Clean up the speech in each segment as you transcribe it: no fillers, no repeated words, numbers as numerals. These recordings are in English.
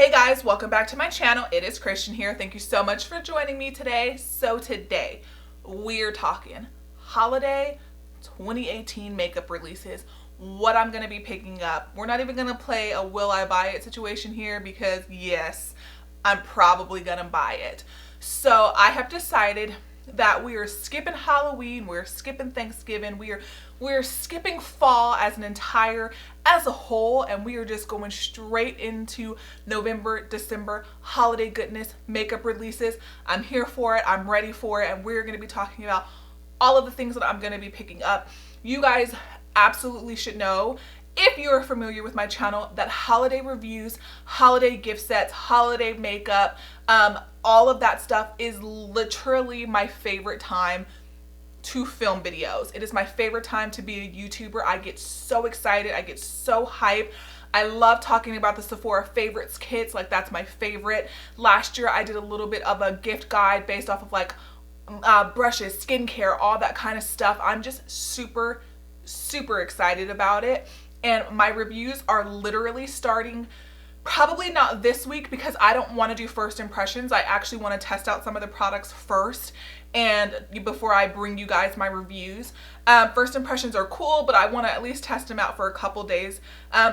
Hey guys, welcome back to my channel. It is Christian here. Thank you so much for joining me today. So today we're talking holiday 2018 makeup releases, what I'm going to be picking up. We're not even going to play a will I buy it situation here because yes, I'm probably going to buy it. So I have decided that we are skipping Halloween, we're skipping Thanksgiving, we're skipping fall as a whole, and we are just going straight into November, December, holiday goodness, makeup releases. I'm here for it, I'm ready for it, and we're going to be talking about all of the things that I'm going to be picking up. You guys absolutely should know, if you're familiar with my channel, that holiday reviews, holiday gift sets, holiday makeup, all of that stuff is literally my favorite time to film videos. It is my favorite time to be a YouTuber. I get so excited. I get so hyped. I love talking about the Sephora favorites kits. Like, that's my favorite. Last year I did a little bit of a gift guide based off of like brushes, skincare, all that kind of stuff. I'm just super excited about it. And my reviews are literally starting probably not this week because I don't want to do first impressions. I actually want to test out some of the products first and before I bring you guys my reviews. First impressions are cool, but I want to at least test them out for a couple days.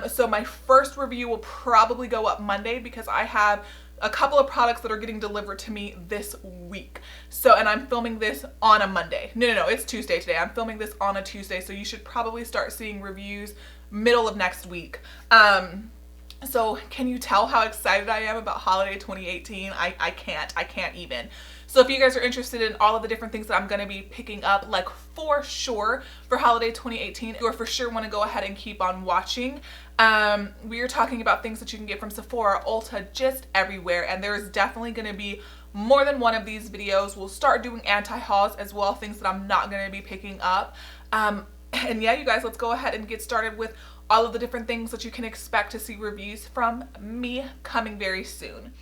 So my first review will probably go up Monday because I have a couple of products that are getting delivered to me this week. So, and I'm filming this on a Monday. No, it's Tuesday today. I'm filming this on a Tuesday, so you should probably start seeing reviews middle of next week. So can you tell how excited I am about holiday 2018? I can't even. So if you guys are interested in all of the different things that I'm going to be picking up, like for sure for holiday 2018, you are for sure want to go ahead and keep on watching. We are talking about things that you can get from Sephora, Ulta, just everywhere. And there is definitely going to be more than one of these videos. We'll start doing anti-hauls as well, things that I'm not going to be picking up. And yeah, you guys, let's go ahead and get started with all of the different things that you can expect to see reviews from me coming very soon.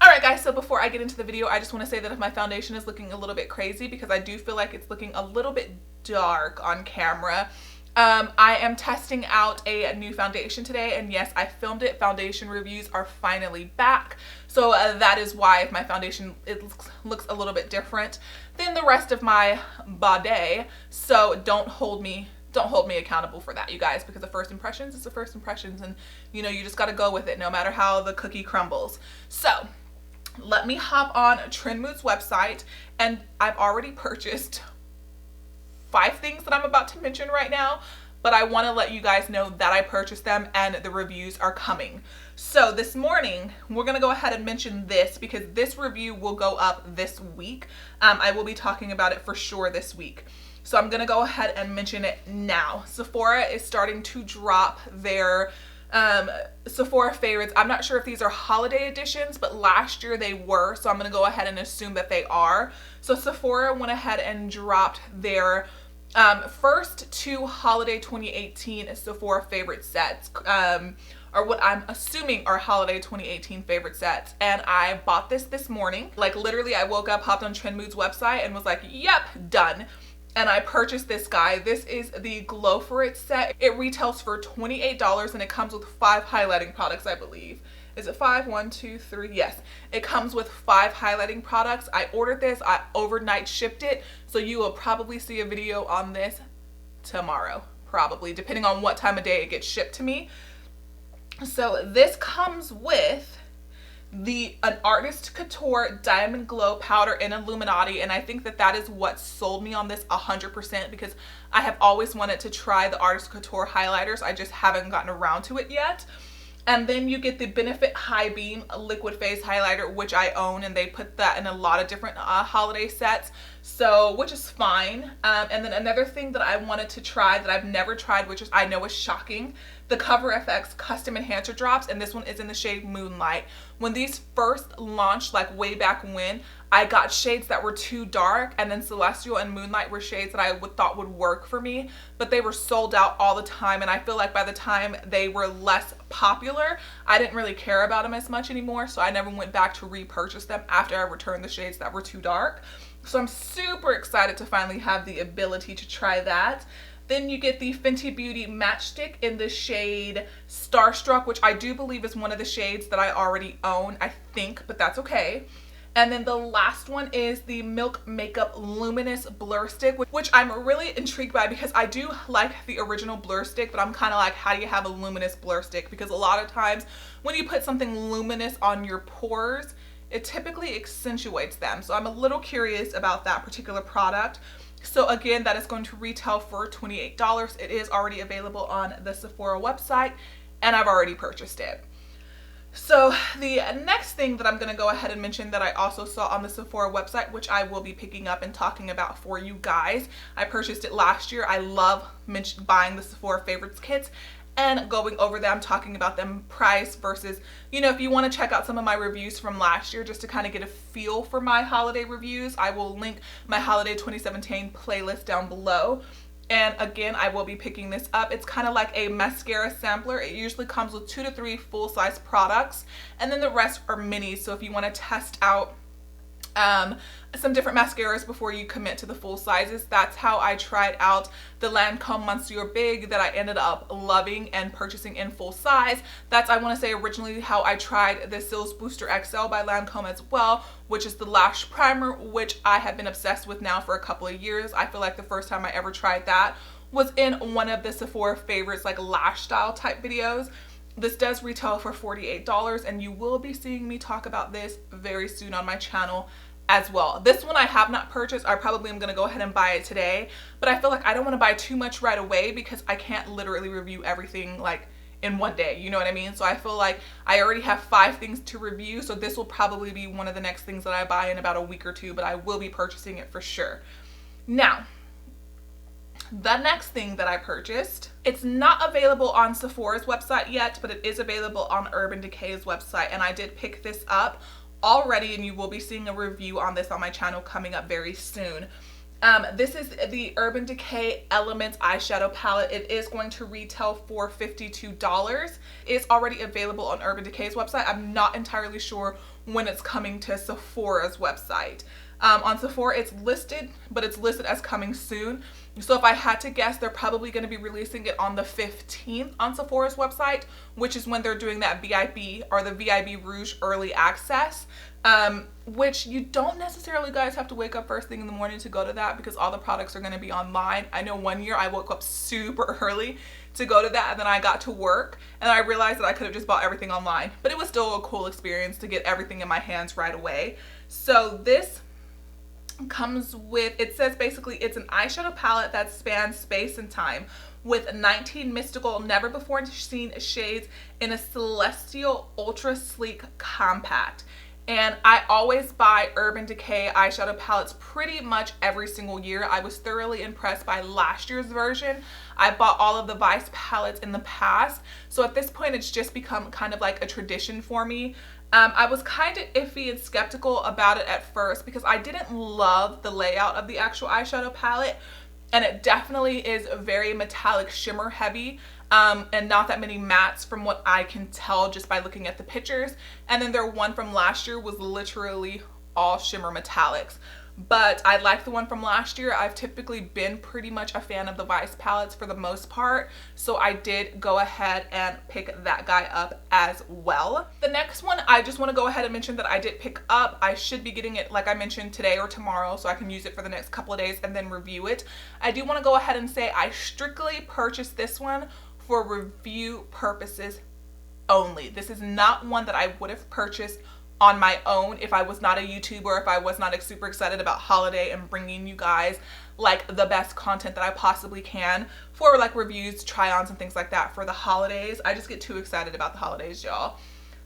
Alright guys, so before I get into the video, I just want to say that if my foundation is looking a little bit crazy, because I do feel like it's looking a little bit dark on camera, I am testing out a new foundation today, and yes, I filmed it. Foundation reviews are finally back, so that is why if my foundation looks a little bit different than the rest of my body. So don't hold me accountable for that, you guys, because the first impressions is the first impressions, and you know, you just got to go with it no matter how the cookie crumbles. So let me hop on Trendmood's website, and I've already purchased 5 things that I'm about to mention right now, but I want to let you guys know that I purchased them and the reviews are coming. So this morning we're going to go ahead and mention this because this review will go up this week. I will be talking about it for sure this week. So I'm going to go ahead and mention it now. Sephora is starting to drop their Sephora favorites. I'm not sure if these are holiday editions, but last year they were, so I'm going to go ahead and assume that they are. So Sephora went ahead and dropped their first 2 holiday 2018 Sephora favorite sets, or what I'm assuming are holiday 2018 favorite sets. And I bought this morning. Like, literally I woke up, hopped on Trendmood's website and was like, yep, done. And I purchased this guy. This is the Glow For It set. It retails for $28 and it comes with 5 highlighting products, I believe. Is it 5? 1, 2, 3. Yes. It comes with 5 highlighting products. I ordered this. I overnight shipped it. So you will probably see a video on this tomorrow, probably, depending on what time of day it gets shipped to me. So this comes with an Artist Couture Diamond Glow Powder in Illuminati, and I think that is what sold me on this 100% because I have always wanted to try the Artist Couture highlighters. I just haven't gotten around to it yet. And then you get the Benefit High Beam Liquid Face Highlighter, which I own, and they put that in a lot of different holiday sets, so which is fine. And then another thing that I wanted to try that I've never tried, which I know is shocking, the Cover FX Custom Enhancer Drops, and this one is in the shade Moonlight. When these first launched, like way back when, I got shades that were too dark, and then Celestial and Moonlight were shades that I thought would work for me, but they were sold out all the time, and I feel like by the time they were less popular, I didn't really care about them as much anymore, so I never went back to repurchase them after I returned the shades that were too dark. So I'm super excited to finally have the ability to try that. Then you get the Fenty Beauty Matchstick in the shade Starstruck, which I do believe is one of the shades that I already own, I think, but that's okay. And then the last one is the Milk Makeup Luminous Blur Stick, which I'm really intrigued by because I do like the original blur stick, but I'm kind of like, how do you have a luminous blur stick? Because a lot of times when you put something luminous on your pores, it typically accentuates them. So I'm a little curious about that particular product. So again, that is going to retail for $28. It is already available on the Sephora website and I've already purchased it. So the next thing that I'm going to go ahead and mention that I also saw on the Sephora website, which I will be picking up and talking about for you guys. I purchased it last year. I love buying the Sephora favorites kits and going over them, talking about them price versus, you know, if you want to check out some of my reviews from last year just to kind of get a feel for my holiday reviews, I will link my holiday 2017 playlist down below. And again, I will be picking this up. It's kind of like a mascara sampler. It usually comes with 2 to 3 full-size products, and then the rest are minis. So if you want to test out some different mascaras before you commit to the full sizes, that's how I tried out the Lancome Monsieur Big that I ended up loving and purchasing in full size. That's, I want to say, originally how I tried the Cils Booster XL by Lancome as well, which is the lash primer, which I have been obsessed with now for a couple of years. I feel like the first time I ever tried that was in one of the Sephora favorites, like lash style type videos. This does retail for $48, and you will be seeing me talk about this very soon on my channel as well. This one I have not purchased. I probably am going to go ahead and buy it today, but I feel like I don't want to buy too much right away because I can't literally review everything like in one day, you know what I mean? So I feel like I already have 5 things to review, so this will probably be one of the next things that I buy in about a week or two, but I will be purchasing it for sure. Now, the next thing that I purchased, it's not available on Sephora's website yet, but it is available on Urban Decay's website, and I did pick this up already, and you will be seeing a review on this on my channel coming up very soon. This is the Urban Decay Elements eyeshadow palette. It is going to retail for $52. It's already available on Urban Decay's website. I'm not entirely sure when it's coming to Sephora's website. On Sephora it's listed, but it's listed as coming soon. So if I had to guess, they're probably going to be releasing it on the 15th on Sephora's website, which is when they're doing that VIB or the VIB Rouge early access, which you don't necessarily guys have to wake up first thing in the morning to go to that because all the products are going to be online. I know one year I woke up super early to go to that, and then I got to work and I realized that I could have just bought everything online, but it was still a cool experience to get everything in my hands right away. So this comes with, it says basically it's an eyeshadow palette that spans space and time with 19 mystical, never before seen shades in a celestial ultra sleek compact. And I always buy Urban Decay eyeshadow palettes pretty much every single year. I was thoroughly impressed by last year's version. I bought all of the Vice palettes in the past, so at this point it's just become kind of like a tradition for me. I was kind of iffy and skeptical about it at first because I didn't love the layout of the actual eyeshadow palette, and it definitely is very metallic shimmer heavy, and not that many mattes from what I can tell just by looking at the pictures. And then their one from last year was literally all shimmer metallics. But I like the one from last year. I've typically been pretty much a fan of the Vice palettes for the most part, so I did go ahead and pick that guy up as well. The next one, I just want to go ahead and mention that I did pick up. I should be getting it, like I mentioned, today or tomorrow, so I can use it for the next couple of days and then review it. I do want to go ahead and say I strictly purchased this one for review purposes only. This is not one that I would have purchased on my own if I was not a YouTuber, if I was not super excited about holiday and bringing you guys like the best content that I possibly can for like reviews, try-ons, and things like that for the holidays. I just get too excited about the holidays, y'all.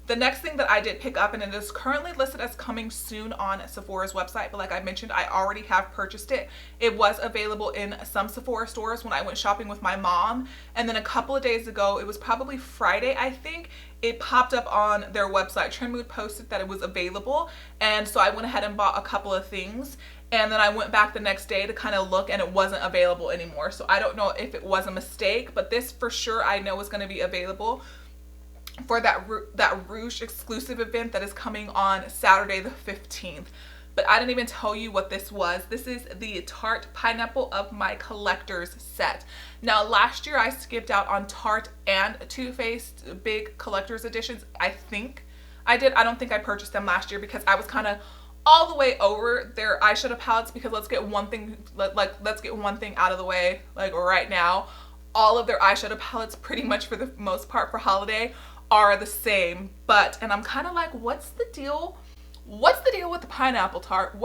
The next thing that I did pick up, and it is currently listed as coming soon on Sephora's website, but like I mentioned, I already have purchased it. It was available in some Sephora stores when I went shopping with my mom, and then a couple of days ago, it was probably Friday, I think, it popped up on their website. Trendmood posted that it was available, and so I went ahead and bought a couple of things, and then I went back the next day to kind of look, and it wasn't available anymore. So I don't know if it was a mistake, but this for sure I know is going to be available for that Rouge exclusive event that is coming on Saturday the 15th. but I didn't even tell you what this was. This is the Tarte Pineapple of My Collector's set. Now, last year I skipped out on Tarte and Too Faced big collector's editions. I think I did. I don't think I purchased them last year because I was kind of all the way over their eyeshadow palettes, because let's get one thing out of the way, like right now. All of their eyeshadow palettes, pretty much for the most part for holiday, are the same. And I'm kind of like, what's the deal? What's the deal with the pineapple Tarte?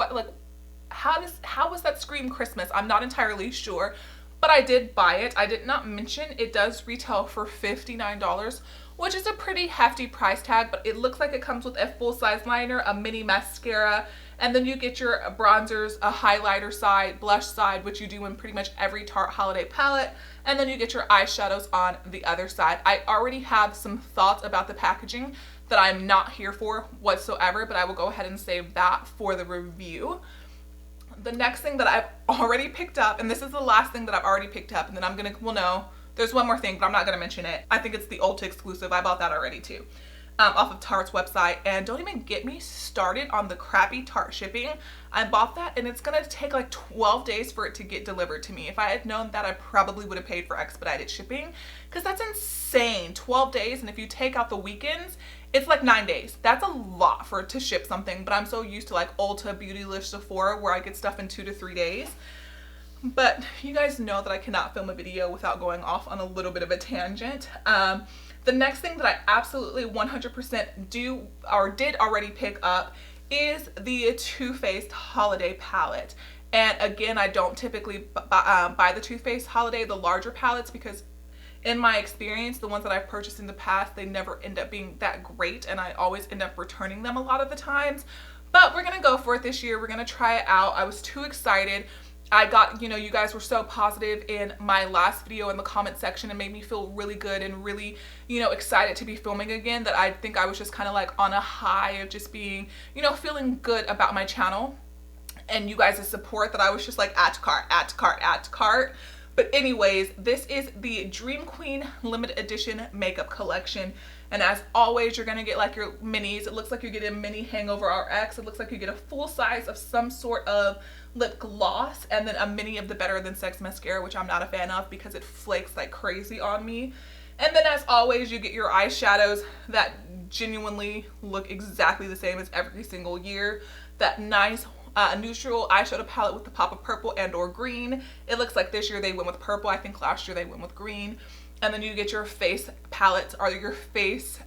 How was that scream Christmas? I'm not entirely sure, but I did buy it. I did not mention it does retail for $59, which is a pretty hefty price tag, but it looks like it comes with a full-size liner, a mini mascara, and then you get your bronzers, a highlighter side, blush side, which you do in pretty much every Tarte holiday palette, and then you get your eyeshadows on the other side. I already have some thoughts about the packaging that I'm not here for whatsoever, but I will go ahead and save that for the review. The next thing that I've already picked up, and this is the last thing that I've already picked up, and then I'm gonna, well no, there's one more thing, but I'm not gonna mention it. I think it's the Ulta exclusive. I bought that already too, off of Tarte's website. And don't even get me started on the crappy Tarte shipping. I bought that and it's gonna take like 12 days for it to get delivered to me. If I had known that, I probably would have paid for expedited shipping, because that's insane. 12 days, and if you take out the weekends, it's like 9 days. That's a lot for it to ship something, but I'm so used to like Ulta, Beautylish, Sephora, where I get stuff in 2 to 3 days. But you guys know that I cannot film a video without going off on a little bit of a tangent. The next thing that I absolutely 100% did already pick up is the Too Faced Holiday Palette. And again, I don't typically buy the Too Faced Holiday, the larger palettes, because in my experience, the ones that I've purchased in the past, they never end up being that great, and I always end up returning them a lot of the times. But we're gonna go for it this year. We're gonna try it out. I was too excited. I got, you guys were so positive in my last video in the comment section and made me feel really good and really, excited to be filming again, that I think I was just kind of like on a high of just being, feeling good about my channel and you guys' support, that I was just like add to cart, add to cart, add to cart. But anyways, this is the Dream Queen limited edition makeup collection. And as always, you're gonna get like your minis. It looks like you're getting a mini Hangover RX. It looks like you get a full size of some sort of lip gloss, and then a mini of the Better Than Sex mascara, which I'm not a fan of because it flakes like crazy on me. And then as always, you get your eyeshadows that genuinely look exactly the same as every single year. That nice neutral eyeshadow palette with the pop of purple and or green. It looks like this year they went with purple. I think last year they went with green. And then you get your face palettes, or your face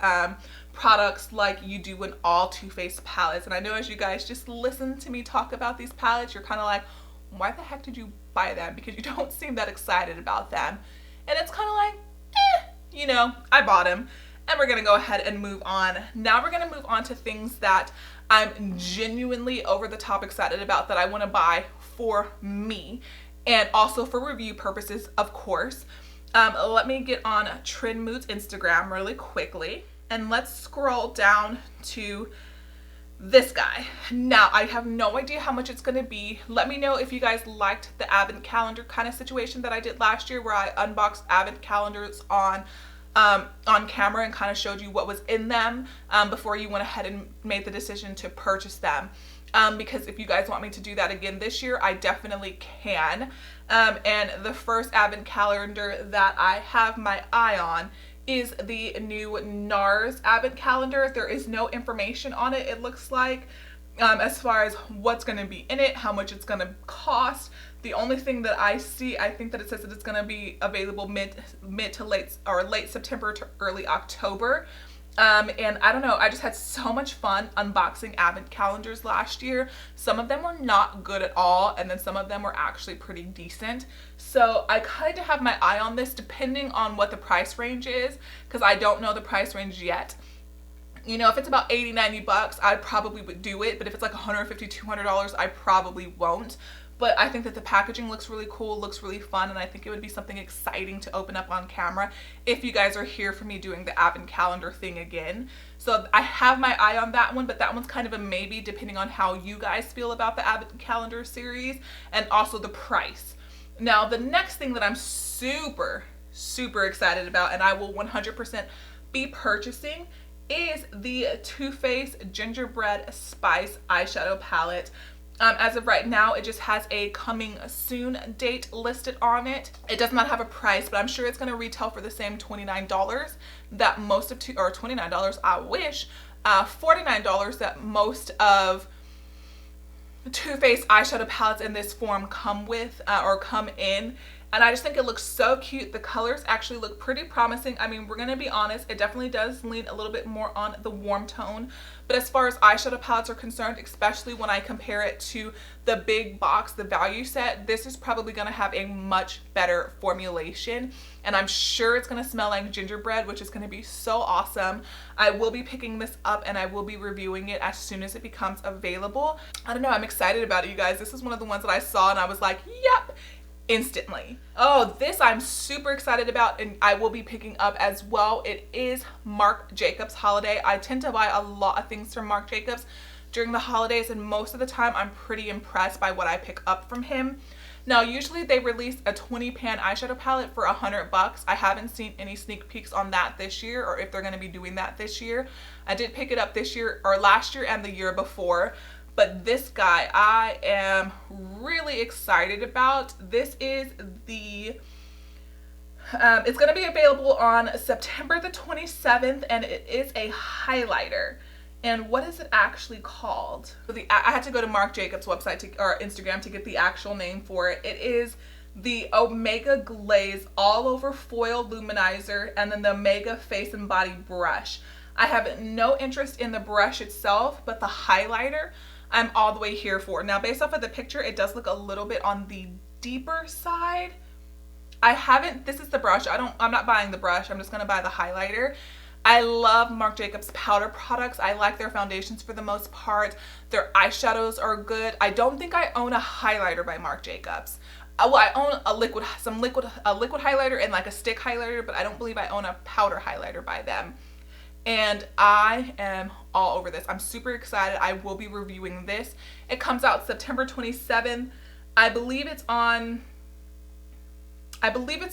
products like you do in all Too Faced palettes. And I know as you guys just listen to me talk about these palettes, you're kind of like, why the heck did you buy them? Because you don't seem that excited about them. And it's kind of like, I bought them. And we're going to go ahead and move on. Now we're going to move on to things that I'm genuinely over the top excited about, that I want to buy for me and also for review purposes, of course. Let me get on Trend Mood's Instagram really quickly, and let's scroll down to this guy. Now, I have no idea how much it's going to be. Let me know if you guys liked the advent calendar kind of situation that I did last year, where I unboxed advent calendars on camera and kind of showed you what was in them before you went ahead and made the decision to purchase them. Because if you guys want me to do that again this year, I definitely can. And the first advent calendar that I have my eye on is the new NARS advent calendar. There is no information on it, it looks like, as far as what's going to be in it, how much it's going to cost. The only thing that I see, I think that it says that it's going to be available mid to late September to early October. And I don't know, I just had so much fun unboxing advent calendars last year. Some of them were not good at all, and then some of them were actually pretty decent. So I kind of have my eye on this depending on what the price range is, because I don't know the price range yet. If it's about 80, 90 bucks, I probably would do it. But if it's like $150, $200, I probably won't. But I think that the packaging looks really cool, looks really fun, and I think it would be something exciting to open up on camera if you guys are here for me doing the advent calendar thing again. So I have my eye on that one, but that one's kind of a maybe depending on how you guys feel about the advent calendar series and also the price. Now, the next thing that I'm super, super excited about, and I will 100% be purchasing, is the Too Faced Gingerbread Spice eyeshadow palette. As of right now, it just has a coming soon date listed on it. It does not have a price, but I'm sure it's going to retail for the same $29 that most of or $29, I wish, $49 that most of Too Faced eyeshadow palettes in this form come with or come in. And I just think it looks so cute. The colors actually look pretty promising. I mean, we're going to be honest, it definitely does lean a little bit more on the warm tone. But as far as eyeshadow palettes are concerned, especially when I compare it to the big box, the value set, this is probably going to have a much better formulation. And I'm sure it's going to smell like gingerbread, which is going to be so awesome. I will be picking this up and I will be reviewing it as soon as it becomes available. I don't know, I'm excited about it, you guys. This is one of the ones that I saw and I was like, yep, instantly. Oh, this I'm super excited about and I will be picking up as well. It is Marc Jacobs Holiday. I tend to buy a lot of things from Marc Jacobs during the holidays and most of the time I'm pretty impressed by what I pick up from him. Now usually they release a 20 pan eyeshadow palette for $100. I haven't seen any sneak peeks on that this year or if they're going to be doing that this year. I did pick it up this year or last year and the year before. But this guy I am really excited about. This is the, it's going to be available on September the 27th and it is a highlighter. And what is it actually called? I had to go to Marc Jacobs' website or Instagram to get the actual name for it. It is the Omega Glaze All Over Foil Luminizer and then the Omega Face and Body Brush. I have no interest in the brush itself, but the highlighter I'm all the way here for. Now based off of the picture, it does look a little bit on the deeper side. This is the brush. I'm not buying the brush. I'm just going to buy the highlighter. I love Marc Jacobs powder products. I like their foundations for the most part. Their eyeshadows are good. I don't think I own a highlighter by Marc Jacobs. Well, I own a liquid highlighter and like a stick highlighter, but I don't believe I own a powder highlighter by them. And I am all over this. I'm super excited. I will be reviewing this. It comes out September 27th. I believe it's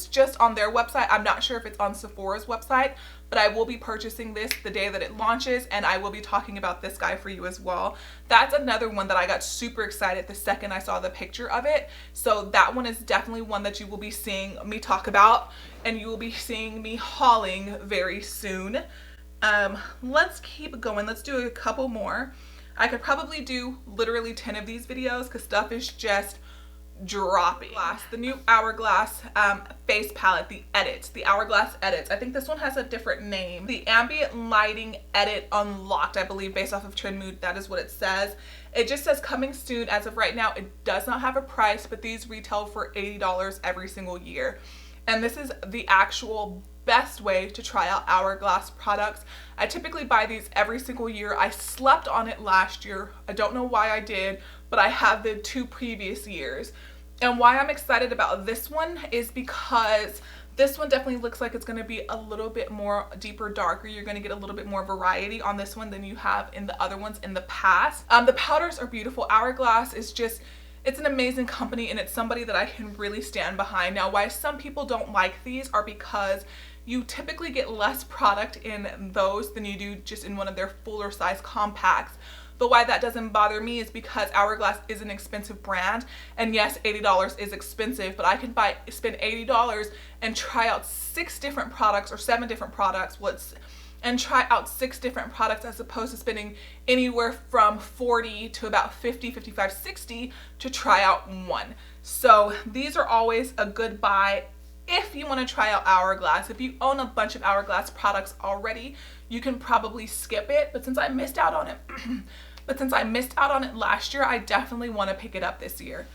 just on their website. I'm not sure if it's on Sephora's website, but I will be purchasing this the day that it launches and I will be talking about this guy for you as well. That's another one that I got super excited the second I saw the picture of it. So that one is definitely one that you will be seeing me talk about and you will be seeing me hauling very soon. Let's keep going. Let's do a couple more. I could probably do literally 10 of these videos because stuff is just dropping. The new Hourglass face palette, the Hourglass Edits. I think this one has a different name. The Ambient Lighting Edit Unlocked, I believe, based off of Trend Mood. That is what it says. It just says coming soon. As of right now, it does not have a price, but these retail for $80 every single year. And this is the actual best way to try out Hourglass products. I typically buy these every single year. I slept on it last year. I don't know why I did, but I have the 2 previous years. And why I'm excited about this one is because this one definitely looks like it's going to be a little bit more deeper, darker. You're going to get a little bit more variety on this one than you have in the other ones in the past. The powders are beautiful. Hourglass is just, it's an amazing company and it's somebody that I can really stand behind. Now, why some people don't like these are because you typically get less product in those than you do just in one of their fuller size compacts. But why that doesn't bother me is because Hourglass is an expensive brand. And yes, $80 is expensive, but I can spend $80 and try out 6 different products or 7 different products. And try out 6 different products as opposed to spending anywhere from $40 to about $50, $55, $60 to try out one. So these are always a good buy if you want to try out Hourglass. If you own a bunch of Hourglass products already, you can probably skip it. But since I missed out on it, last year, I definitely want to pick it up this year.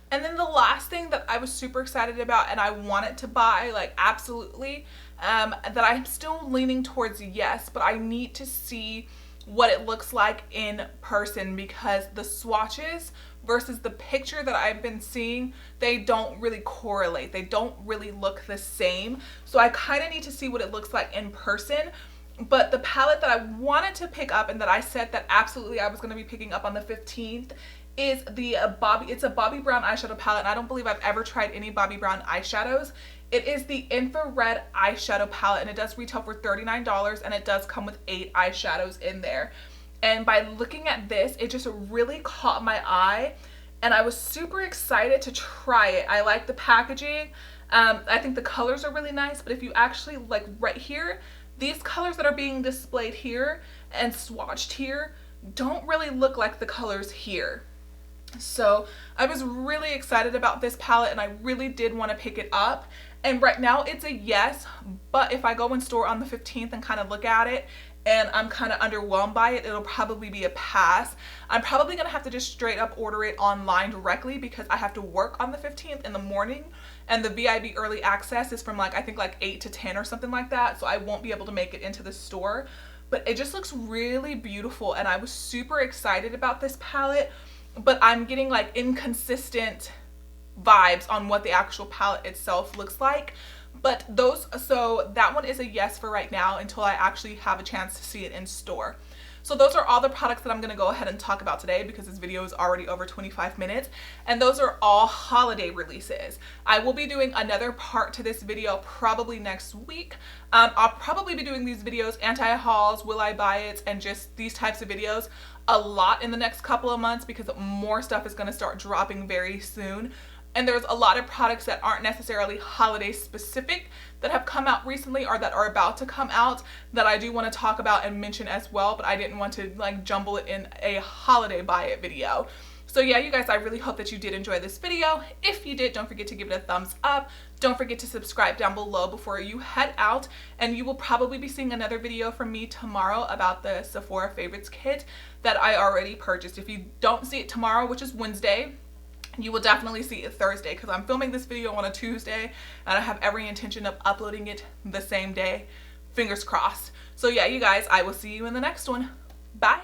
And then the last thing that I was super excited about and I wanted to buy, like absolutely, that I'm still leaning towards yes, but I need to see what it looks like in person because the swatches versus the picture that I've been seeing, they don't really correlate. They don't really look the same. So I kind of need to see what it looks like in person. But the palette that I wanted to pick up and that I said that absolutely I was going to be picking up on the 15th is the it's a Bobbi Brown eyeshadow palette. And I don't believe I've ever tried any Bobbi Brown eyeshadows. It is the Infrared eyeshadow palette and it does retail for $39 and it does come with 8 eyeshadows in there. And by looking at this, it just really caught my eye, and I was super excited to try it. I like the packaging. I think the colors are really nice, but if you actually, like right here, these colors that are being displayed here and swatched here don't really look like the colors here. So I was really excited about this palette, and I really did want to pick it up. And right now it's a yes, but if I go in store on the 15th and kind of look at it and I'm kind of underwhelmed by it, it'll probably be a pass. I'm probably going to have to just straight up order it online directly because I have to work on the 15th in the morning, and the VIB early access is from like, I think like 8 to 10 or something like that, so I won't be able to make it into the store. But it just looks really beautiful, and I was super excited about this palette, but I'm getting like inconsistent vibes on what the actual palette itself looks like. But so that one is a yes for right now until I actually have a chance to see it in store. So those are all the products that I'm going to go ahead and talk about today because this video is already over 25 minutes, and those are all holiday releases. I will be doing another part to this video probably next week. I'll probably be doing these videos, anti-hauls, will I buy it, and just these types of videos a lot in the next couple of months because more stuff is going to start dropping very soon. And there's a lot of products that aren't necessarily holiday specific that have come out recently or that are about to come out that I do want to talk about and mention as well, but I didn't want to like jumble it in a holiday buy it video. So yeah, you guys, I really hope that you did enjoy this video. If you did, don't forget to give it a thumbs up. Don't forget to subscribe down below before you head out, and you will probably be seeing another video from me tomorrow about the Sephora Favorites kit that I already purchased. If you don't see it tomorrow, which is Wednesday, you will definitely see it Thursday because I'm filming this video on a Tuesday and I have every intention of uploading it the same day. Fingers crossed. So yeah, you guys, I will see you in the next one. Bye.